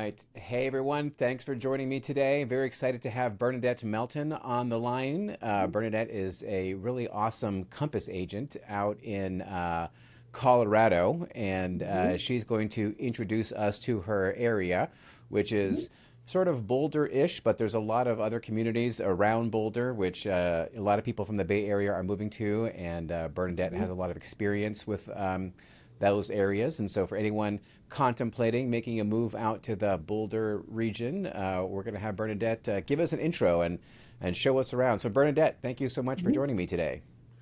right. Hey, everyone. Thanks for joining me today. Very excited to have Bernadette Melton on the line. Bernadette is a really awesome compass agent out in Colorado, and Mhm. she's going to introduce us to her area, which is sort of Boulder-ish, but there's a lot of other communities around Boulder, which a lot of people from the Bay Area are moving to, and Bernadette Mhm. has a lot of experience with those areas. And so, for anyone contemplating making a move out to the Boulder region, we're going to have Bernadette give us an intro and show us around. So, Bernadette, thank you so much for Mhm. joining me today.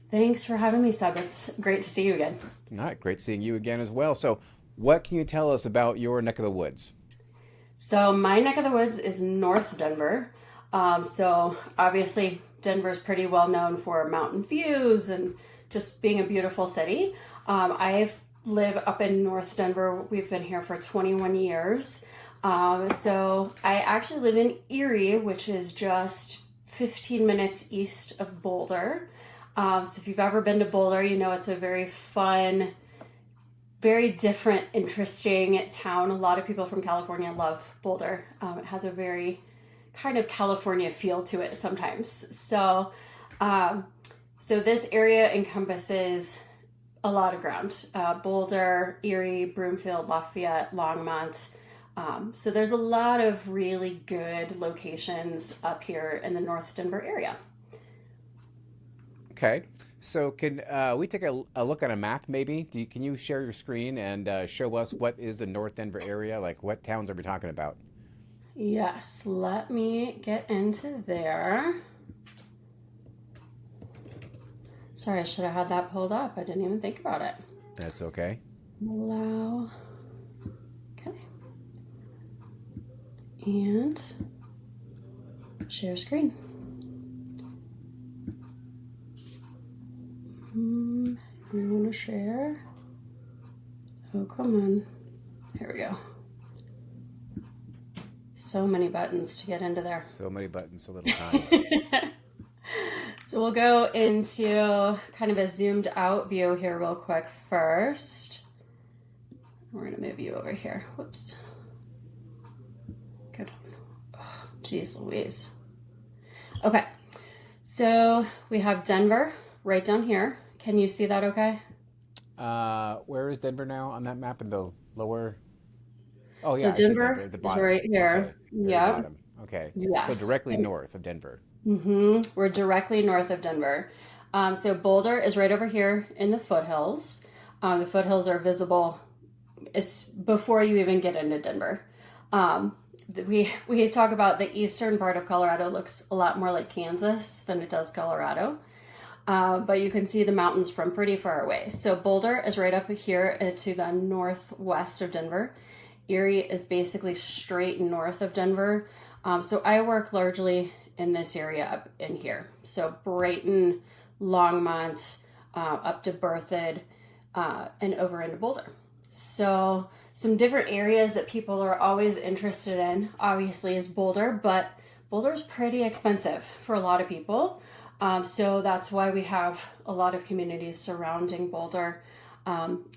Thanks for having me, Seb. It's great to see you again. All right, great seeing you again as well. So, what can you tell us about your neck of the woods? So, my neck of the woods is North Denver. So, obviously, Denver's pretty well known for mountain views and just being a beautiful city. I live up in North Denver. We've been here for 21 years. So, I actually live in Erie, which is just 15 minutes east of Boulder. So, if you've ever been to Boulder, you know it's a very fun, very different, interesting town. A lot of people from California love Boulder. It has a very kind of California feel to it sometimes. Um, so this area encompasses a lot of ground: Boulder, Erie, Broomfield, Lafayette, Longmont. So there's a lot of really good locations up here in the North Denver area. Okay. So, can we take a look at a map maybe? Can you share your screen and show us what is the North Denver area? Like, what towns are we talking about? Yes, let me get into there. Sorry, I should have had that pulled up. I didn't even think about it. That's okay. Allow. Okay. And share screen. You want to share? Oh, come on. Here we go. So many buttons to get into there. So many buttons, so little time. So we'll go into kind of a zoomed out view here real quick first. We're going to move you over here. Whoops. Good. Oh, geez Louise. Okay. So we have Denver right down here. Can you see that okay? Where is Denver now on that map in the lower? Oh So yeah, I see Denver Denver at the is bottom. right here. Okay, very Yep. bottom. Okay, so Yes. directly north of Denver. We're directly north of Denver. So Boulder is right over here in the foothills. The foothills are visible before you even get into Denver. Um, we talk about the eastern part of Colorado looks a lot more like Kansas than it does Colorado. But you can see the mountains from pretty far away. So Boulder is right up here to the northwest of Denver. Erie is basically straight north of Denver. So I work largely in this area up in here. So Brighton, Longmont, up to Berthoud, and over into Boulder. So some different areas that people are always interested in, obviously, is Boulder, but Boulder's pretty expensive for a lot of people. So that's why we have a lot of communities surrounding Boulder.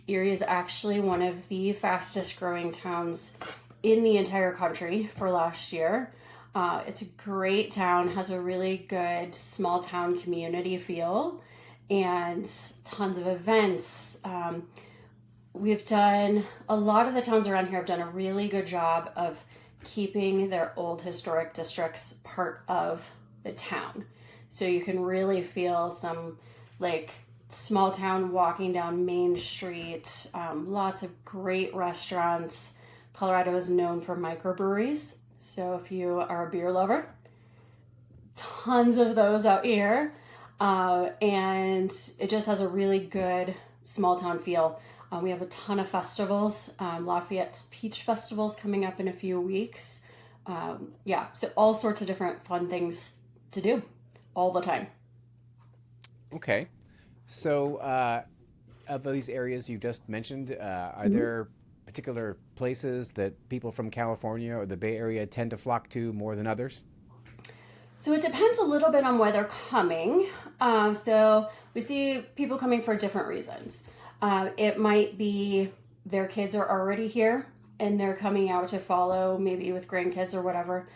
Erie is actually one of the fastest growing towns in the entire country for last year. It's a great town, has a really good small town community feel, and tons of events. We've done a lot of the towns around here have done a really good job of keeping their old historic districts part of the town. So you can really feel some like small town walking down Main Street, lots of great restaurants. Colorado is known for microbreweries. So if you are a beer lover, tons of those out here. And it just has a really good small town feel. We have a ton of festivals. Lafayette's Peach Festival's coming up in a few weeks. Yeah, so all sorts of different fun things to do all the time. Okay, so of these areas you just mentioned, are Mhm. there particular places that people from California or the Bay Area tend to flock to more than others? So it depends a little bit on where they're coming. So we see people coming for different reasons. It might be their kids are already here and they're coming out to follow maybe with grandkids or whatever.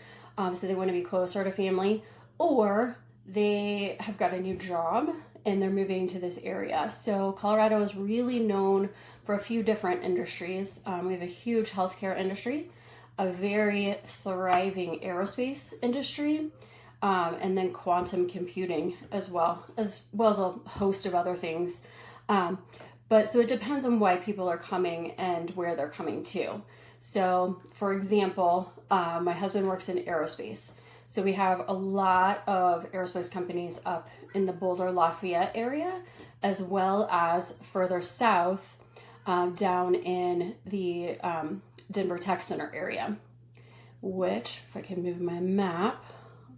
So they want to be closer to family, or they have got a new job and they're moving to this area. So Colorado is really known for a few different industries. We have a huge healthcare industry, a very thriving aerospace industry, and then quantum computing as well as a host of other things. But so it depends on why people are coming and where they're coming to. So for example, my husband works in aerospace. So we have a lot of aerospace companies up in the Boulder, Lafayette area, as well as further south, down in the Denver Tech Center area, which, if I can move my map,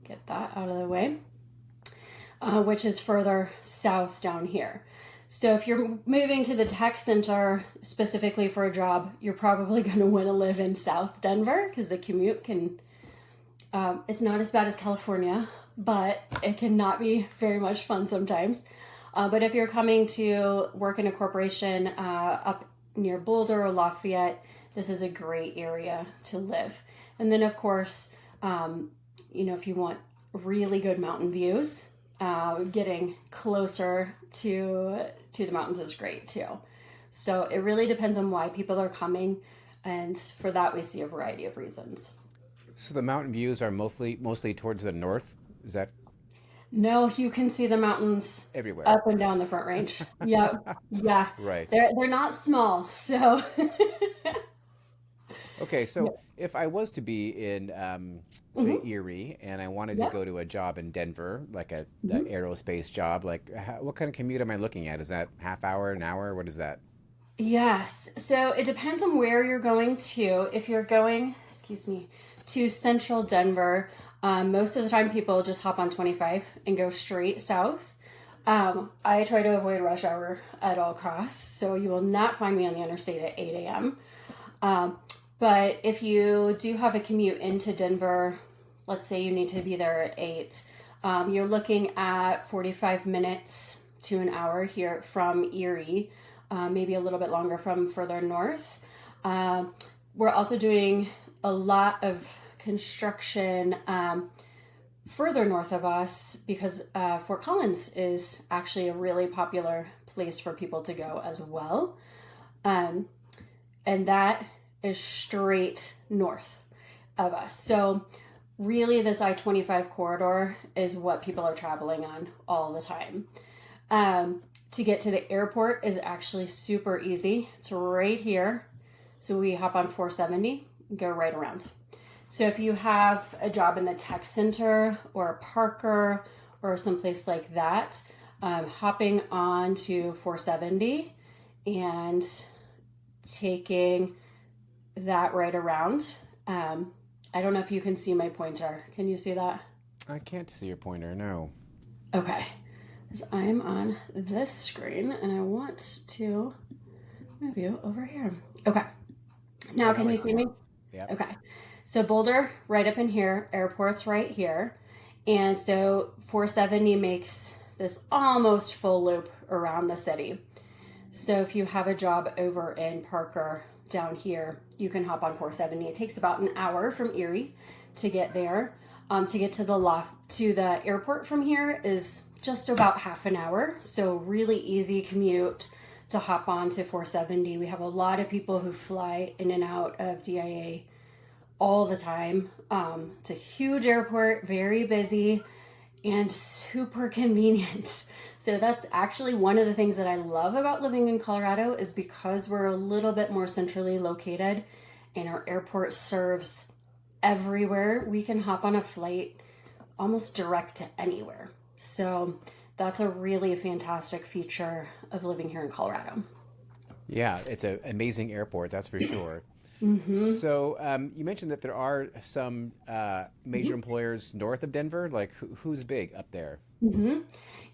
get that out of the way, which is further south down here. So if you're moving to the tech center specifically for a job, you're probably going to want to live in South Denver because the commute can, it's not as bad as California, but it cannot be very much fun sometimes. But if you're coming to work in a corporation up near Boulder or Lafayette, this is a great area to live. And then of course, if you want really good mountain views, getting closer to the mountains is great too. So it really depends on why people are coming, and for that we see a variety of reasons. So the mountain views are mostly towards the north. Is that? No, you can see the mountains everywhere, up and down the Front Range. Yep. Yeah. Right. They're not small, so. Okay, so if I was to be in, say, Erie, and I wanted to go to a job in Denver, like the aerospace job, like what kind of commute am I looking at? Is that half hour, an hour? What is that? Yes. So it depends on where you're going to. If you're going, to central Denver, most of the time people just hop on 25 and go straight south. I try to avoid rush hour at all costs, so you will not find me on the interstate at 8 a.m. But if you do have a commute into Denver, let's say you need to be there at 8, you're looking at 45 minutes to an hour here from Erie, maybe a little bit longer from further north. We're also doing a lot of construction further north of us because Fort Collins is actually a really popular place for people to go as well. And that is straight north of us. So really this I-25 corridor is what people are traveling on all the time. To get to the airport is actually super easy. It's right here. So we hop on 470, go right around. So if you have a job in the tech center or a Parker or someplace like that, hopping on to 470 and taking that right around. I don't know if you can see my pointer. Can you see that? I can't see your pointer, no. Okay. Because I'm on this screen and I want to move you over here. Okay. Now can you see me? Yeah. Okay. So Boulder, right up in here, airport's right here. And so 470 makes this almost full loop around the city. So if you have a job over in Parker down here, you can hop on 470. It takes about an hour from Erie to get there. To get to the airport from here is just about half an hour. So really easy commute to hop on to 470. We have a lot of people who fly in and out of DIA all the time. It's a huge airport, very busy, and super convenient. So that's actually one of the things that I love about living in Colorado is because we're a little bit more centrally located and our airport serves everywhere. We can hop on a flight almost direct to anywhere. So that's a really fantastic feature of living here in Colorado. Yeah, it's an amazing airport, that's for sure. So you mentioned that there are some major employers north of Denver. Like who's big up there?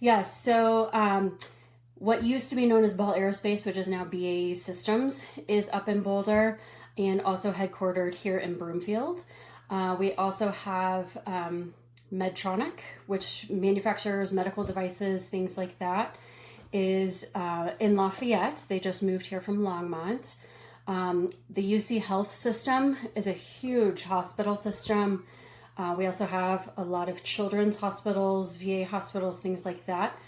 Yes. So what used to be known as Ball Aerospace, which is now BAE Systems, is up in Boulder and also headquartered here in Broomfield. We also have Medtronic, which manufactures medical devices, things like that, is in Lafayette. They just moved here from Longmont. The UC Health system is a huge hospital system. We also have a lot of children's hospitals, VA hospitals, things like that.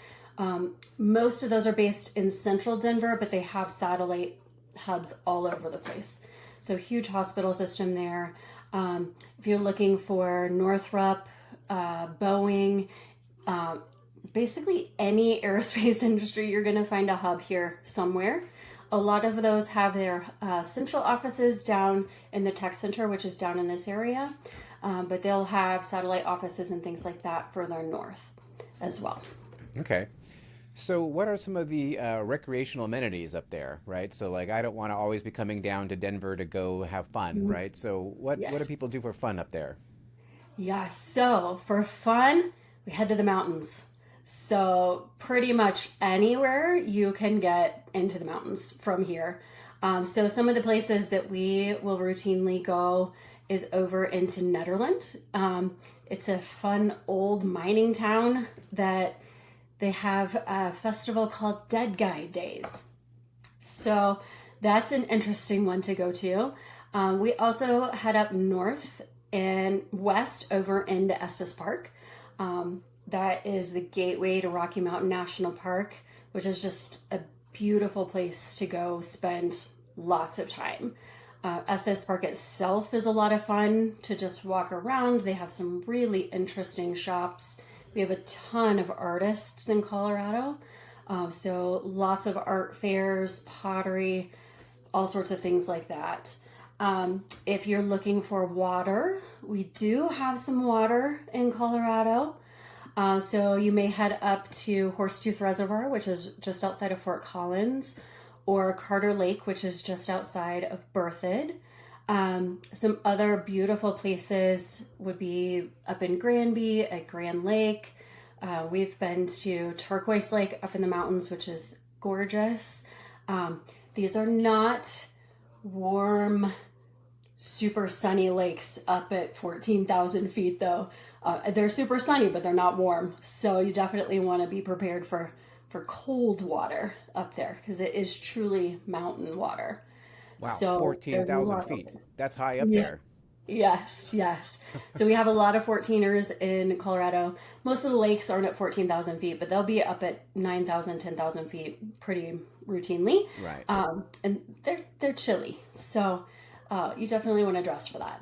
Most of those are based in central Denver, but they have satellite hubs all over the place. So huge hospital system there. If you're looking for Northrop, Boeing, basically any aerospace industry, you're going to find a hub here somewhere. A lot of those have their central offices down in the tech center, which is down in this area. But they'll have satellite offices and things like that further north as well. Okay. So what are some of the recreational amenities up there, right? So like I don't want to always be coming down to Denver to go have fun, right? So what do people do for fun up there? Yeah, so for fun, we head to the mountains. So pretty much anywhere you can get into the mountains from here. So some of the places that we will routinely go is over into Nederland. It's a fun old mining town that they have a festival called Dead Guy Days. So that's an interesting one to go to. We also head up north and west over into Estes Park. That is the gateway to Rocky Mountain National Park, which is just a beautiful place to go spend lots of time. Estes Park itself is a lot of fun to just walk around. They have some really interesting shops. We have a ton of artists in Colorado. So lots of art fairs, pottery, all sorts of things like that. If you're looking for water, we do have some water in Colorado. So you may head up to Horsetooth Reservoir, which is just outside of Fort Collins, or Carter Lake, which is just outside of Berthoud. Some other beautiful places would be up in Granby at Grand Lake. We've been to Turquoise Lake up in the mountains, which is gorgeous. These are not warm, super sunny lakes up at 14,000 feet, though. They're super sunny, but they're not warm. So you definitely want to be prepared for cold water up there because it is truly mountain water. Wow, So 14,000 feet. That's high up there. Yes. So we have a lot of 14ers in Colorado. Most of the lakes aren't at 14,000 feet, but they'll be up at 9,000, 10,000 feet pretty routinely. Right. And they're chilly. So you definitely want to dress for that.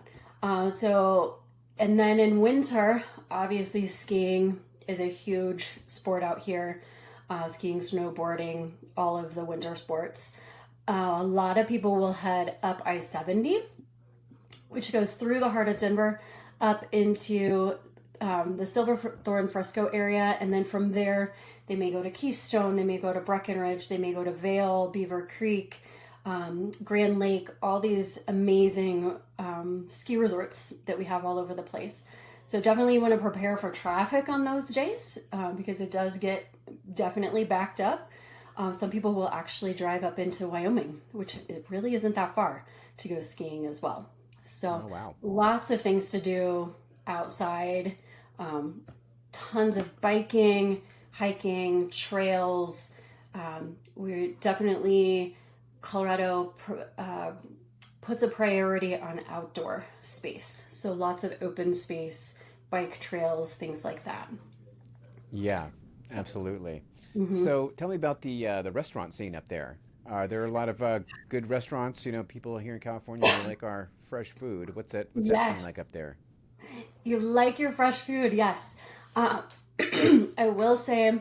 And then in winter, obviously skiing is a huge sport out here. Skiing, snowboarding, all of the winter sports. A lot of people will head up I-70, which goes through the heart of Denver up into the Silverthorne Frisco area. And then from there, they may go to Keystone, they may go to Breckenridge, they may go to Vail, Beaver Creek, Grand Lake, all these amazing ski resorts that we have all over the place. So definitely you want to prepare for traffic on those days because it does get definitely backed up. Some people will actually drive up into Wyoming, which it really isn't that far to go skiing as well. So Lots of things to do outside, tons of biking, hiking, trails. We're definitely, Colorado puts a priority on outdoor space. So lots of open space, bike trails, things like that. Yeah, absolutely. Mm-hmm. So tell me about the restaurant scene up there. Are there a lot of good restaurants? You know, people here in California they like our fresh food. What's that scene like up there? You like your fresh food, yes. I will say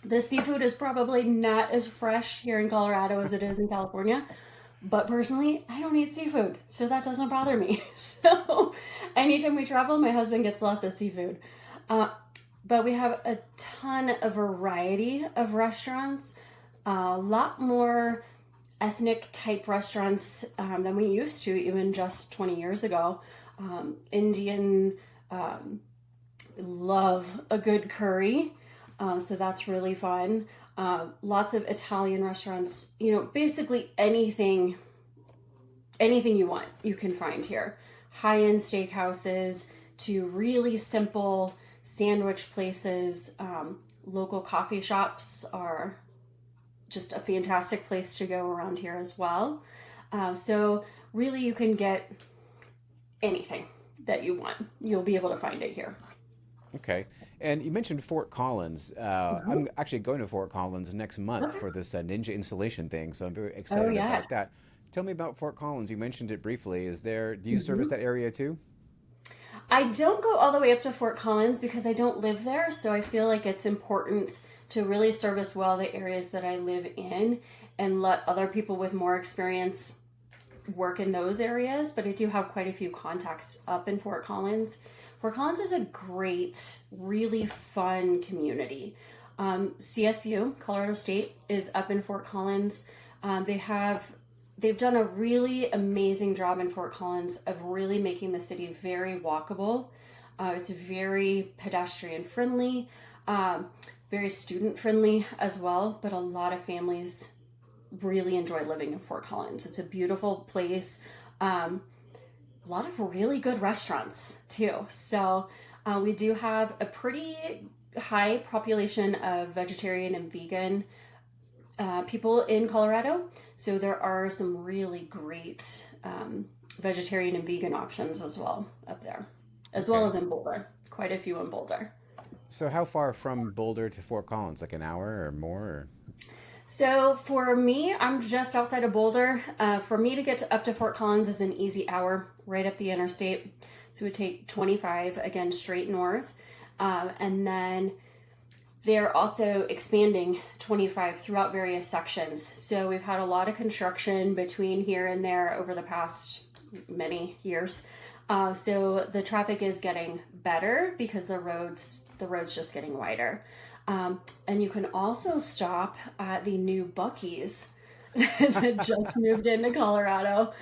the seafood is probably not as fresh here in Colorado as it is in California. But personally, I don't eat seafood, so that doesn't bother me. So anytime we travel, my husband gets lots of seafood. But we have a ton of variety of restaurants, a lot more ethnic type restaurants than we used to even just 20 years ago. Indian, love a good curry, so that's really fun. Lots of Italian restaurants, you know, basically anything you want, you can find here. High-end steakhouses to really simple sandwich places. Local coffee shops are just a fantastic place to go around here as well. So really you can get anything that you want. You'll be able to find it here. Okay. And you mentioned Fort Collins. I'm actually going to Fort Collins next month Okay. for this Ninja installation thing, so I'm very Oh excited yeah. about that. Tell me about Fort Collins. You mentioned it briefly. Do you service that area too? I don't go all the way up to Fort Collins because I don't live there, so I feel like it's important to really service well the areas that I live in and let other people with more experience work in those areas. But I do have quite a few contacts up in Fort Collins. Fort Collins is a great, really fun community. CSU, Colorado State, is up in Fort Collins. They've done a really amazing job in Fort Collins of really making the city very walkable. It's very pedestrian friendly, very student friendly as well, but a lot of families really enjoy living in Fort Collins. It's a beautiful place. A lot of really good restaurants too. So we do have a pretty high population of vegetarian and vegan people in Colorado. So there are some really great vegetarian and vegan options as well up there, as well Okay. as in Boulder. Quite a few in Boulder. So how far from Boulder to Fort Collins? Like an hour or more? So for me, I'm just outside of Boulder. For me to get up to Fort Collins is an easy hour right up the interstate. So it would take 25 again straight north. And then they're also expanding 25 throughout various sections. So we've had a lot of construction between here and there over the past many years. So the traffic is getting better because the roads just getting wider. And you can also stop at the new Buc-ee's that just moved into Colorado.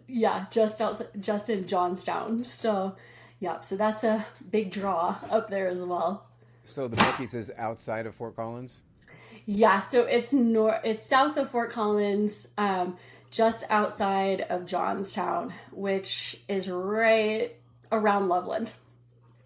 Yeah, just in Johnstown. So, yeah, so that's a big draw up there as well. So the Buc-ee's is outside of Fort Collins? Yeah, so it's south of Fort Collins, just outside of Johnstown, which is right around Loveland.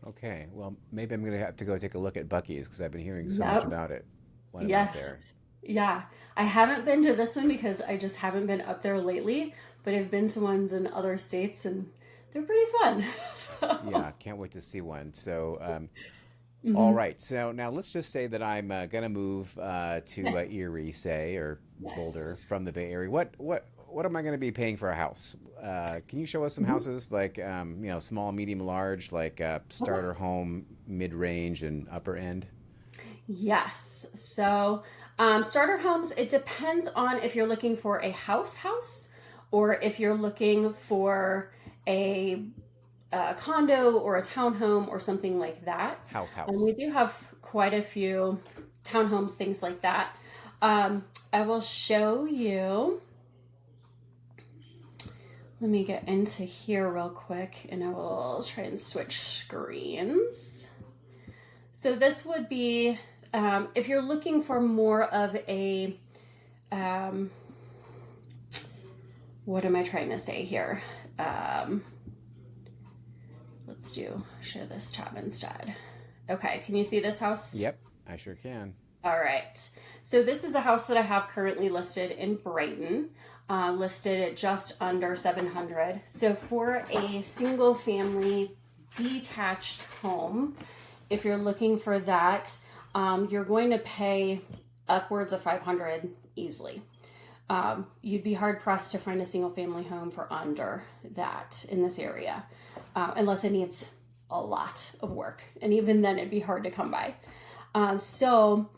Okay. Well, maybe I'm going to have to go take a look at Buc-ee's because I've been hearing so much Yep. about it when I'm out there. Yes. Yeah. I haven't been to this one because I just haven't been up there lately, but I've been to ones in other states and they're pretty fun. So, Yeah, can't wait to see one. So, all mhm. right. So now let's just say that I'm going to move to Okay. Erie, say, or Boulder Yes. from the Bay Area. What am I going to be paying for a house? Can you show us some Mhm. houses like small, medium, large, like Okay. starter home, mid range, and upper end? Yes. So, starter homes, it depends on if you're looking for a house or if you're looking for a, a condo or a townhome or something like that. And House. we do have quite a few townhomes, things like that. I will show you. Let me get into here real quick and I will try and switch screens. So this would be, if you're looking for more of a, um, what am I trying to say here? Um, let's share this tab instead. Okay, can you see this house? Yep, I sure can. All right. So this is a house that I have currently listed in Brighton, listed at just under 700. So for a single family detached home, if you're looking for that, you're going to pay upwards of 500 easily. You'd be hard pressed to find a single family home for under that in this area, unless it needs a lot of work. And even then, it'd be hard to come by. So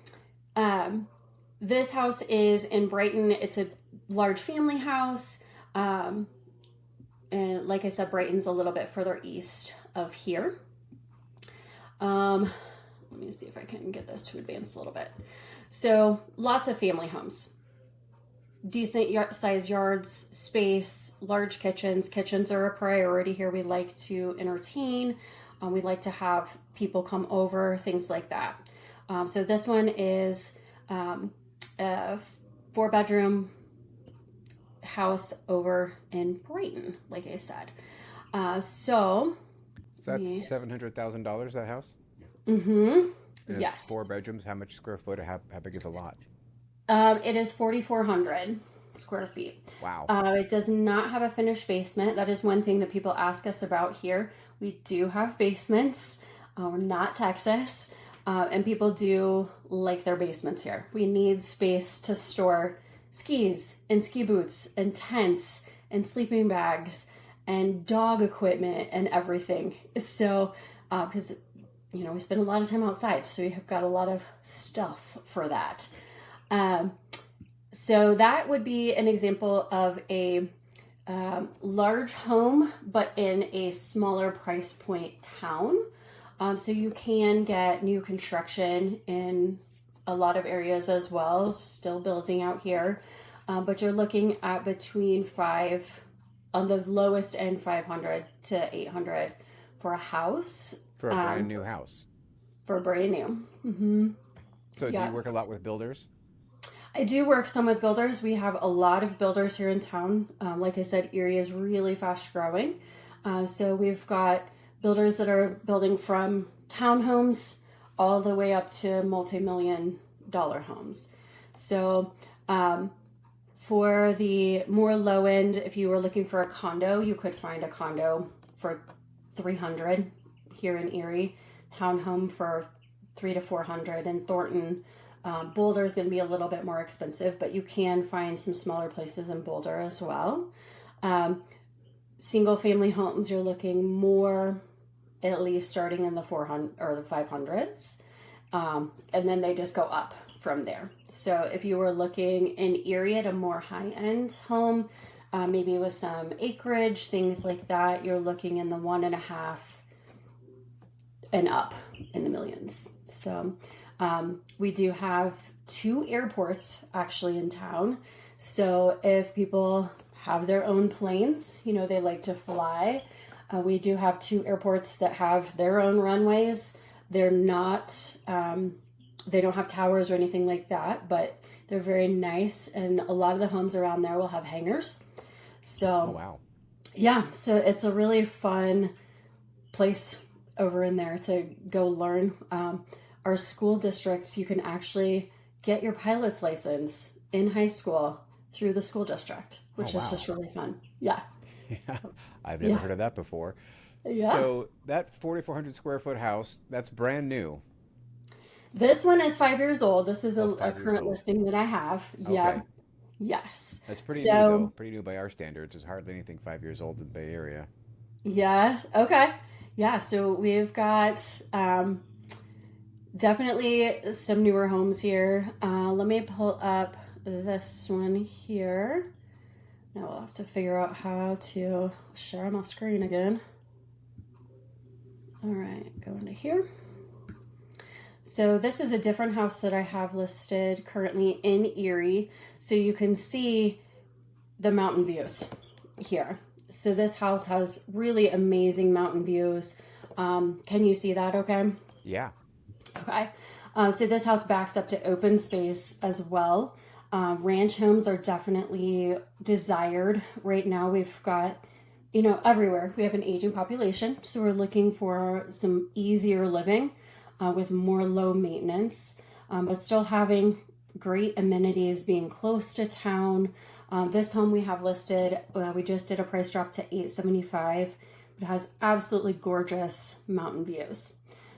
this house is in Brighton. It's a large family house. And like I said, Brighton's a little bit further east of here. Let me see if I can get this to advance a little bit. So lots of family homes, decent size yards, space, large kitchens. Kitchens are a priority here. We like to entertain. We like to have people come over, things like that. So this one is a 4-bedroom house over in Brighton, like I said. So, So that's $700,000 that house, mm-hmm, and it's yes. 4 bedrooms. How much square foot? Or how big is the lot? It is 4,400. square feet. Wow. It does not have a finished basement. That is one thing that people ask us about here. We do have basements. We're not Texas. And people do like their basements here. We need space to store skis and ski boots and tents and sleeping bags and dog equipment and everything. So, because, you know, we spend a lot of time outside, so we have got a lot of stuff for that. So that would be an example of a large home, but in a smaller price point town. So you can get new construction in a lot of areas as well, still building out here. But you're looking at between on the lowest end, 500 to 800 for a house. For a brand new house. For brand new. Mm-hmm. So do you work a lot with builders? I do work some with builders. We have a lot of builders here in town. Like I said, Erie is really fast growing. So we've got builders that are building from townhomes all the way up to multi-million-dollar homes. So for the more low end, if you were looking for a condo, you could find a condo for $300 here in Erie, townhome for $300 to $400 in Thornton. Boulder is going to be a little bit more expensive, but you can find some smaller places in Boulder as well. Single family homes, you're looking more, at least starting in the 400 or the 500s. And then they just go up from there. So if you were looking in Erie at a more high-end home, maybe with some acreage, things like that, you're looking in the 1.5 and up in the millions. So we do have 2 airports actually in town. So if people have their own planes, you know, they like to fly, we do have 2 airports that have their own runways. They're not, they don't have towers or anything like that, but they're very nice. And a lot of the homes around there will have hangars. So, oh, wow. Yeah, so it's a really fun place over in there to go learn. Our school districts, you can actually get your pilot's license in high school through the school district, which is just really fun. Yeah. Yeah. I've never heard of that before. Yeah. So that 4,400 square foot house, that's brand new. This one is 5 years old. This is a 5 years current old. listing that I have. Okay. Yeah. Yes. That's pretty new, though. Pretty new by our standards. There's hardly anything 5 years old in the Bay Area. Yeah. Okay. Yeah. So we've got definitely some newer homes here. Let me pull up this one here. Now we'll have to figure out how to share my screen again. All right, go into here. So this is a different house that I have listed currently in Erie. So you can see the mountain views here. So this house has really amazing mountain views. Can you see that okay? Yeah. Okay. So this house backs up to open space as well. Ranch homes are definitely desired. Right now we've got, you know, everywhere. We have an aging population. So we're looking for some easier living with more low maintenance, but still having great amenities, being close to town. This home we have listed, we just did a price drop to $875. It has absolutely gorgeous mountain views.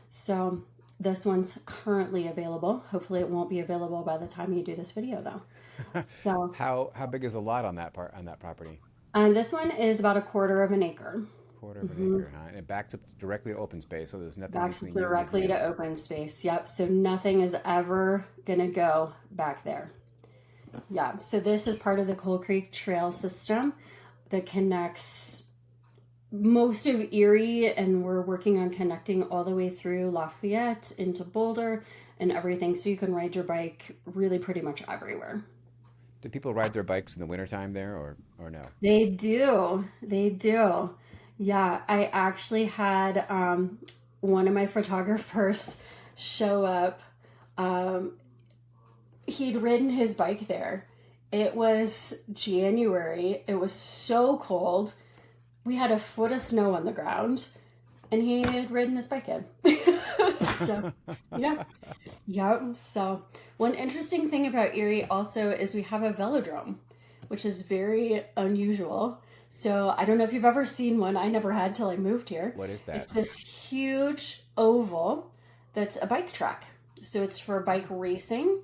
So this one's currently available. Hopefully it won't be available by the time you do this video though. So How big is the lot on that property? This one is about 1/4 of an acre. Quarter of an acre, huh? And it backs up directly to open space, so there's nothing Backs between you and directly the to view. open space. Yep. So nothing is ever gonna go back there. Yeah. So this is part of the Coal Creek Trail system that connects most of Erie, and we're working on connecting all the way through Lafayette into Boulder and everything. So you can ride your bike really pretty much everywhere. Do people ride their bikes in the wintertime there or no? They do. They do. Yeah, I actually had one of my photographers show up. He'd ridden his bike there. It was January. It was so cold. We had a foot of snow on the ground, and he had ridden his bike in. So, yeah. Yep. So, one interesting thing about Erie also is we have a velodrome, which is very unusual. So I don't know if you've ever seen one. I never had till I moved here. What is that? It's this huge oval that's a bike track. So it's for bike racing.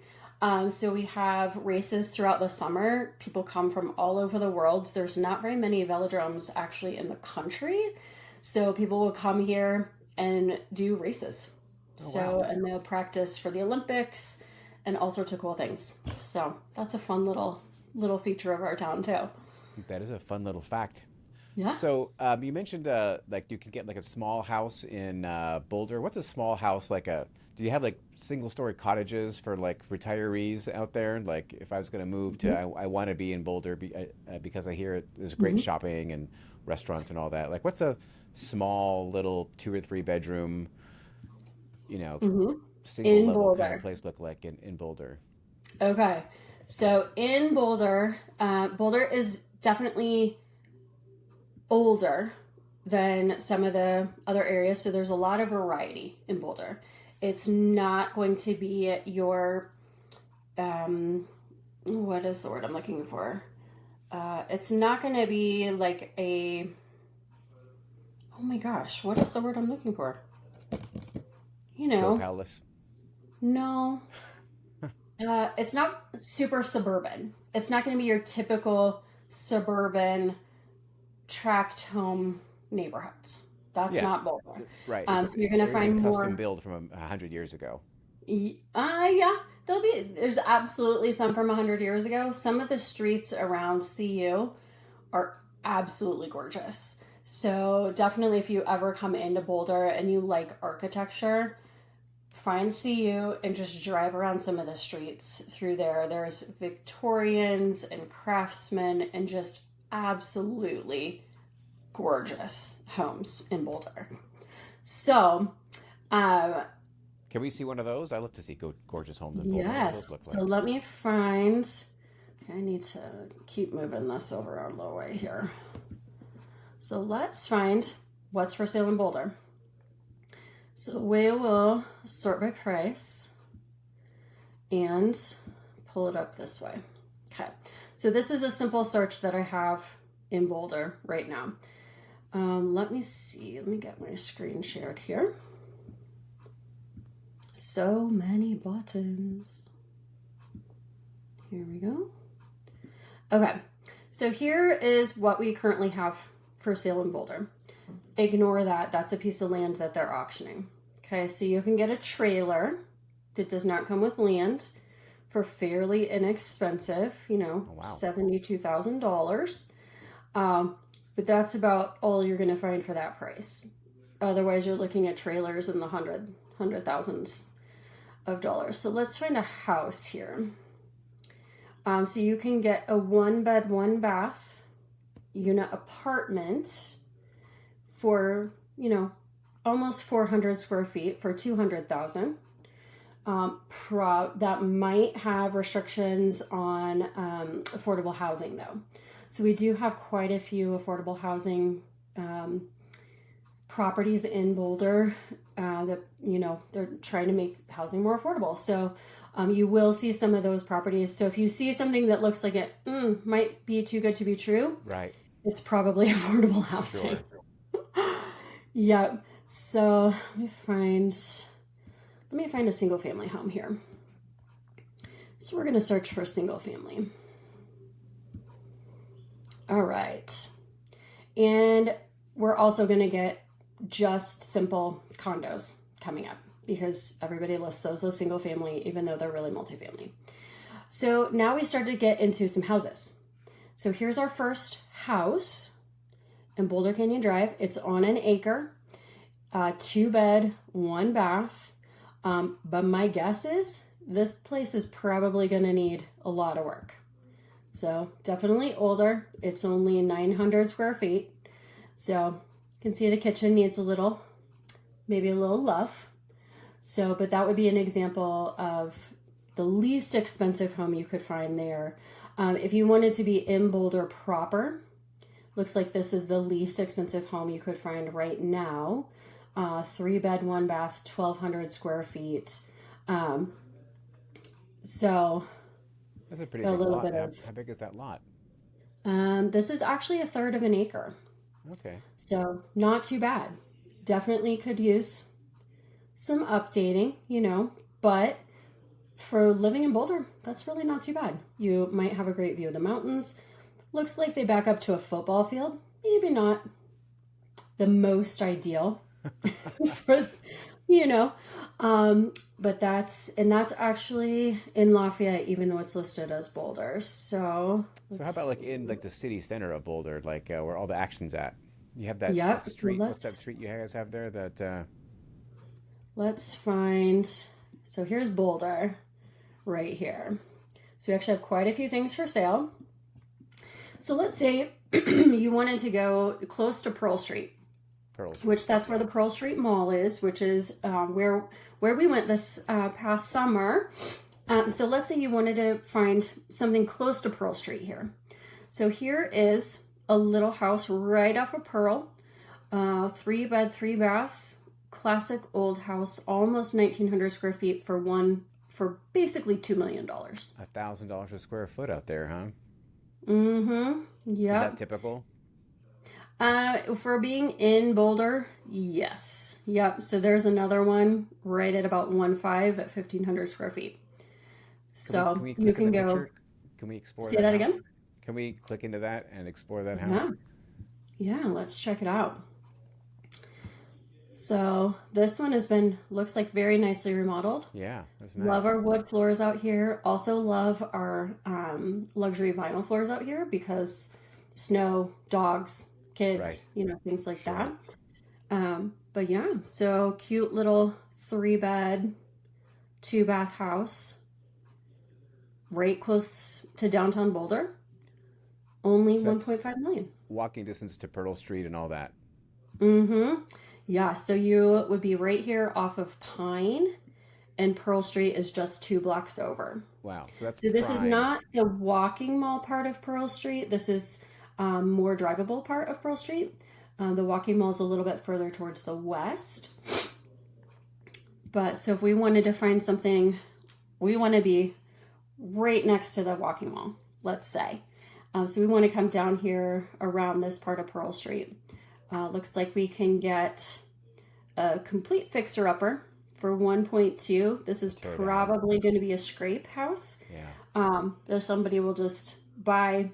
So we have races throughout the summer. People come from all over the world. There's not very many velodromes actually in the country. So people will come here and do races. Oh, So, wow. and they'll practice for the Olympics and all sorts of cool things. So that's a fun little feature of our town too. That is a fun little fact. Yeah. So you mentioned like you can get like a small house in Boulder. What's a small house like a? Do you have like single story cottages for like retirees out there? Like if I was going to move to, I want to be in Boulder because I hear there's great shopping and restaurants and all that. Like what's a small little 2 or 3 bedroom, single In level kind Boulder. of place look like in Boulder? Okay. So in Boulder, Boulder is definitely older than some of the other areas. So there's a lot of variety in Boulder. It's not going to be your, what is the word I'm looking for? It's not going to be like oh my gosh, what is the word I'm looking for? Show palace. No. It's not super suburban. It's not going to be your typical suburban tract home neighborhoods. That's not Boulder. Right. So you're going to find more custom build from 100 years ago. Yeah, there's absolutely some from 100 years ago. Some of the streets around CU are absolutely gorgeous. So definitely if you ever come into Boulder and you like architecture, find CU and just drive around some of the streets through there. There's Victorians and craftsmen and just absolutely gorgeous homes in Boulder. So, can we see one of those? I love to see gorgeous homes in Boulder. yes. So let me find. Okay, I need to keep moving this over our low way here. So let's find what's for sale in Boulder. So we will sort by price and pull it up this way. Okay. So this is a simple search that I have in Boulder right now. Let me see. Let me get my screen shared here. So many buttons. Here we go. Okay. So here is what we currently have for sale in Boulder. Ignore that. That's a piece of land that they're auctioning. Okay. So you can get a trailer that does not come with land for fairly inexpensive, Oh, wow. $72,000. But that's about all you're going to find for that price. Otherwise, you're looking at trailers in the hundred thousands of dollars. So let's find a house here. So you can get a 1-bed, 1-bath unit apartment for, almost 400 square feet for $200,000. That might have restrictions on affordable housing though. So we do have quite a few affordable housing properties in Boulder that, they're trying to make housing more affordable. So you will see some of those properties. So if you see something that looks like it might be too good to be true, right, it's probably affordable housing. Sure. Yep. So let me find a single family home here. So we're going to search for single family. All right. And we're also going to get just simple condos coming up because everybody lists those as single family, even though they're really multifamily. So now we start to get into some houses. So here's our first house in Boulder Canyon Drive. It's on an acre, 2-bed, 1-bath. But my guess is this place is probably going to need a lot of work. So definitely older. It's only 900 square feet. So you can see the kitchen needs maybe a little love. So, but that would be an example of the least expensive home you could find there. If you wanted to be in Boulder proper, looks like this is the least expensive home you could find right now. 3-bed, 1-bath, 1,200 square feet. So that's a pretty big lot. How big is that lot? This is actually a third of an acre. Okay. So not too bad. Definitely could use some updating, but for living in Boulder, that's really not too bad. You might have a great view of the mountains. Looks like they back up to a football field. Maybe not the most ideal for, but that's actually in Lafayette, even though it's listed as Boulder. So how about like in like the city center of Boulder, like where all the action's at? You have that, yep. that street. What's that street you guys have there? That let's find. So here's Boulder, right here. So we actually have quite a few things for sale. So let's say you wanted to go close to Pearl Street. Which that's where the Pearl Street Mall is, which is where we went this past summer. So let's say you wanted to find something close to Pearl Street here. So here is a little house right off of Pearl, 3-bed, 3-bath, classic old house, almost 1,900 square feet for basically $2 million. $1,000 a square foot out there, huh? Mm-hmm. Yeah. Is that typical? For being in Boulder, yes. Yep. So there's another one right at about 1.5 at 1,500 square feet. So can we you can go. Picture? Can we explore that house? again? Can we click into that and explore that house? Yeah. Let's check it out. So this one looks like very nicely remodeled. Yeah, that's nice. Love our wood floors out here. Also love our luxury vinyl floors out here because snow, dogs, kids, right. Things like that. But yeah, so cute little 3-bed, 2-bath house right close to downtown Boulder. Only So 1.5 million. Walking distance to Pearl Street and all that. Mm-hmm. Yeah, so you would be right here off of Pine, and Pearl Street is just 2 blocks over. Wow, so that's So this prime. is not the walking mall part of Pearl Street. This is more drivable part of Pearl Street. The walking mall is a little bit further towards the west. But so if we wanted to find something, we want to be right next to the walking mall, let's say. So we want to come down here around this part of Pearl Street. Looks like we can get a complete fixer-upper for 1.2. This is probably going to be a scrape house. Yeah. If somebody will just buy,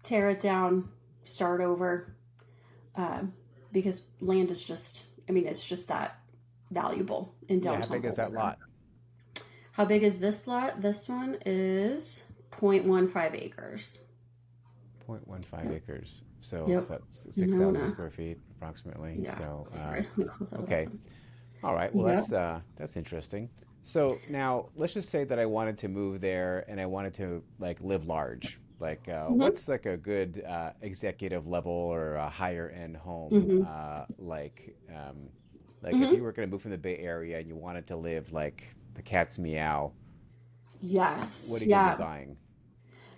tear it down, start over, because land is just, it's just that valuable in downtown. Yeah, how big is that lot? How big is this lot? This one is 0.15 acres. 0.15 acres. So that's 6,000 square feet approximately. Yeah. So sorry. okay. All right. Well, that's interesting. So now let's just say that I wanted to move there and I wanted to like live large. Like what's like a good executive level or a higher end home? If you were going to move from the Bay Area and you wanted to live like the cat's meow. Yes. What are you going to be buying?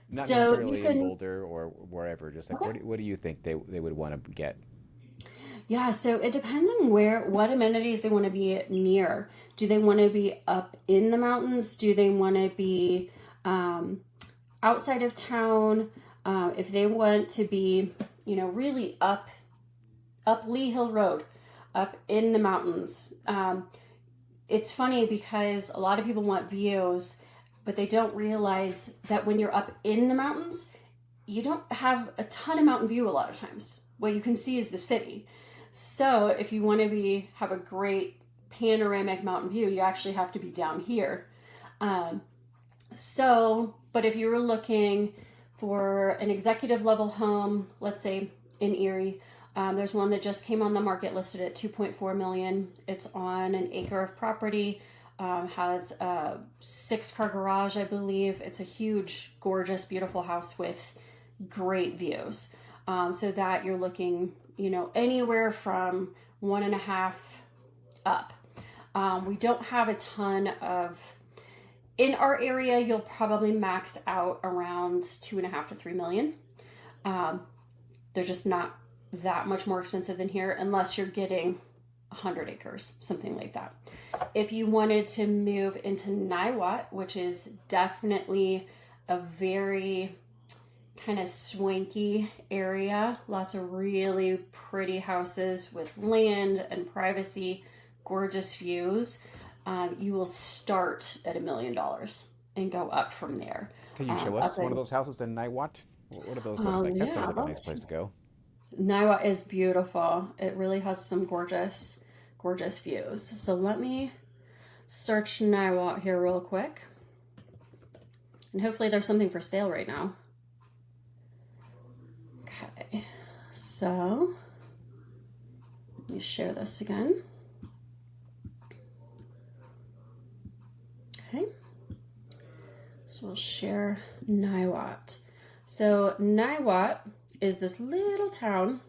Not necessarily in Boulder or wherever. Just like what do you think they would want to get? Yeah, so it depends on what amenities they want to be near. Do they want to be up in the mountains? Do they want to be outside of town? If they want to be, really up Lee Hill Road, up in the mountains. It's funny because a lot of people want views, but they don't realize that when you're up in the mountains, you don't have a ton of mountain view a lot of times. What you can see is the city. So if you want to have a great panoramic mountain view, you actually have to be down here. But if you were looking for an executive level home, let's say in Erie, there's one that just came on the market listed at $2.4 million. It's on an acre of property, has a 6-car garage, I believe. It's a huge, gorgeous, beautiful house with great views. So that you're looking, anywhere from 1.5 up. We don't have a ton in our area. You'll probably max out around 2.5 to 3 million. They're just not that much more expensive than here unless you're getting 100 acres, something like that. If you wanted to move into Niwot, which is definitely a very kind of swanky area. Lots of really pretty houses with land and privacy, gorgeous views. You will start at $1 million and go up from there. Can you show us one of those houses in Niwot? What do those look like? That sounds like a nice place to go. Niwot is beautiful. It really has some gorgeous, gorgeous views. So let me search Niwot here real quick. And hopefully there's something for sale right now. Okay, so let me share this again. Okay, so we'll share Niwot. So Niwot is this little town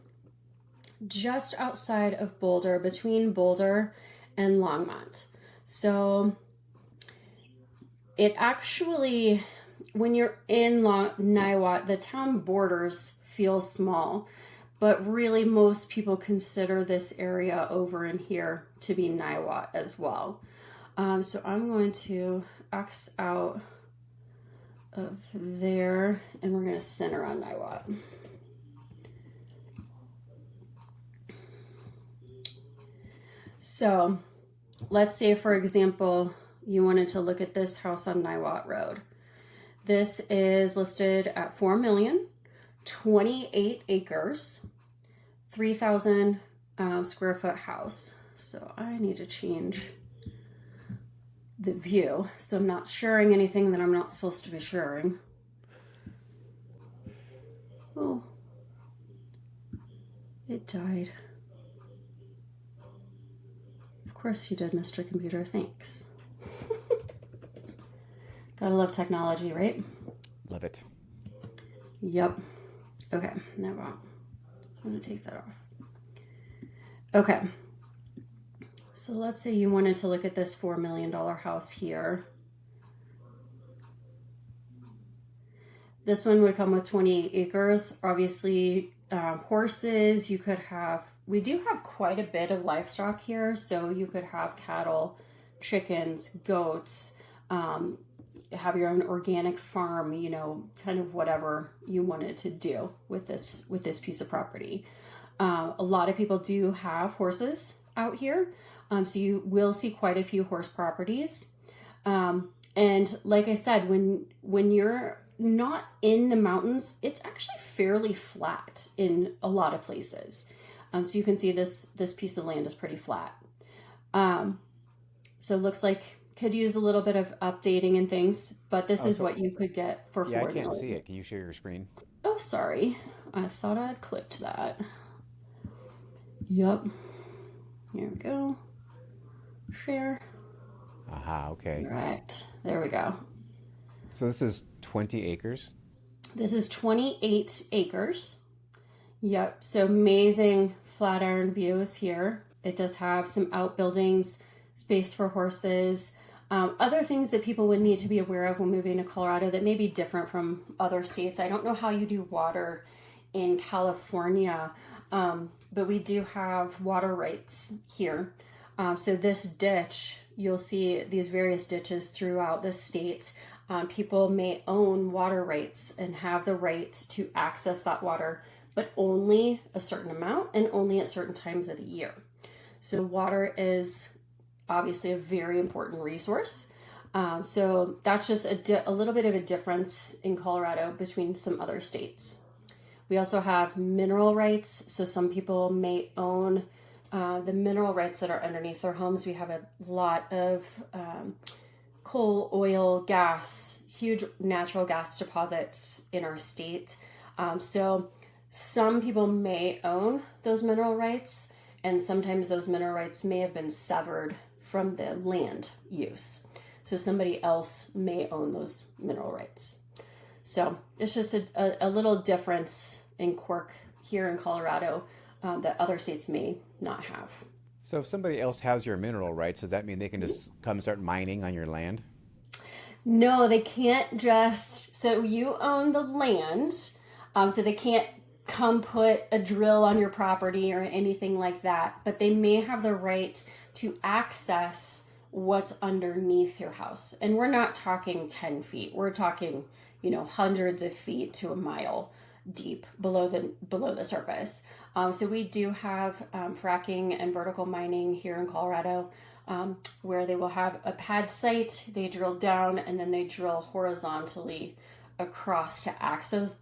just outside of Boulder, between Boulder and Longmont. So it actually, when you're in Niwot, the town borders feel small, but really most people consider this area over in here to be Niwot as well. So I'm going to X out of there and we're going to center on Niwot. So let's say, for example, you wanted to look at this house on Niwot Road. This is listed at $4 million, 28 acres, 3,000 square foot house. So I need to change the view. So I'm not sharing anything that I'm not supposed to be sharing. Oh, it died. Of course you did, Mr. Computer. Thanks. Gotta love technology, right? Love it. Yep. Okay, now I'm gonna take that off. Okay. So let's say you wanted to look at this $4 million house here. This one would come with 28 acres. Obviously, horses, you could have, we do have quite a bit of livestock here. So you could have cattle, chickens, goats, have your own organic farm, you know, kind of whatever you wanted to do with this piece of property. A lot of people do have horses out here. So you will see quite a few horse properties. And like I said, when you're not in the mountains, it's actually fairly flat in a lot of places. So you can see this piece of land is pretty flat. So it looks like could use a little bit of updating and things, but this is what you could get for $4 million. Yeah, I can't see it. Can you share your screen? Oh, sorry. I thought I had clicked that. Yep. Here we go. Share. Aha, okay. Right. There we go. So this is 20 acres? This is 28 acres. Yep. So amazing flat iron views here. It does have some outbuildings, space for horses. Other things that people would need to be aware of when moving to Colorado that may be different from other states. I don't know how you do water in California, but we do have water rights here. So this ditch, you'll see these various ditches throughout the state. People may own water rights and have the right to access that water, but only a certain amount and only at certain times of the year. So water is obviously a very important resource. So that's just a little bit of a difference in Colorado between some other states. We also have mineral rights. So some people may own the mineral rights that are underneath their homes. We have a lot of coal, oil, gas, huge natural gas deposits in our state. So some people may own those mineral rights, and sometimes those mineral rights may have been severed from the land use. So somebody else may own those mineral rights. So it's just a little difference in quirk here in Colorado that other states may not have. So if somebody else has your mineral rights, does that mean they can just come start mining on your land? No, they can't just, so you own the land, so they can't come put a drill on your property or anything like that, but they may have the right to access what's underneath your house. And we're not talking 10 feet. We're talking, hundreds of feet to a mile deep below the surface. So we do have fracking and vertical mining here in Colorado, where they will have a pad site, they drill down, and then they drill horizontally across to access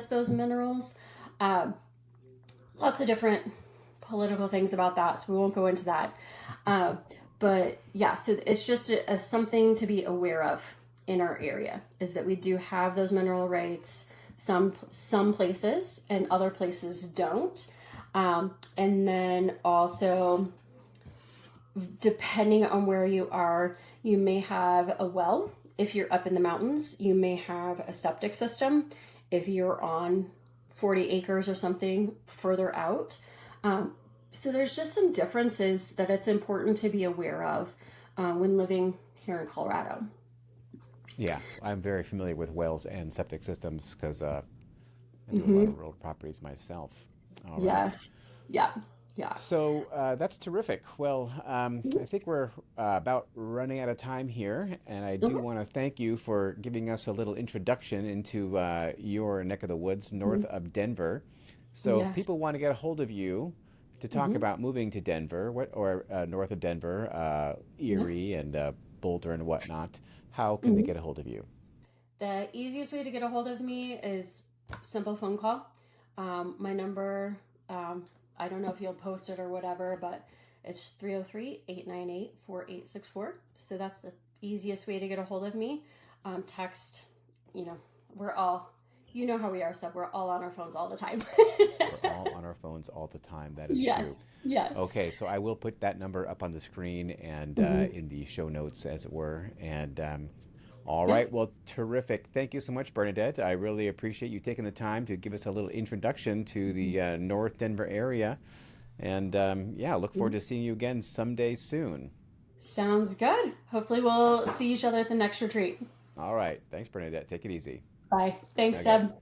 those minerals. Lots of different political things about that, so we won't go into that. But yeah, so it's just something to be aware of in our area, is that we do have those mineral rights, some places, and other places don't. And then also, depending on where you are, you may have a well. If you're up in the mountains, you may have a septic system. If you're on 40 acres or something further out. So there's just some differences that it's important to be aware of when living here in Colorado. Yeah, I'm very familiar with wells and septic systems because I do a lot of rural properties myself. All right. Yes. Yeah. Yeah. So that's terrific. Well, I think we're about running out of time here, and I do want to thank you for giving us a little introduction into your neck of the woods north of Denver. So if people want to get a hold of you to talk about moving to Denver, or north of Denver, Erie and Boulder and whatnot, how can they get a hold of you? The easiest way to get a hold of me is simple phone call. My number, I don't know if you'll post it or whatever, but it's 303-898-4864. So that's the easiest way to get a hold of me. Text, we're all, how we are, Seb. We're all on our phones all the time. We're all on our phones all the time. That is true. Yes. Okay, so I will put that number up on the screen and in the show notes, as it were. And all right, well, terrific. Thank you so much, Bernadette. I really appreciate you taking the time to give us a little introduction to the North Denver area. And look forward to seeing you again someday soon. Sounds good. Hopefully we'll see each other at the next retreat. All right. Thanks, Bernadette. Take it easy. Bye. Thanks, Okay. Seb.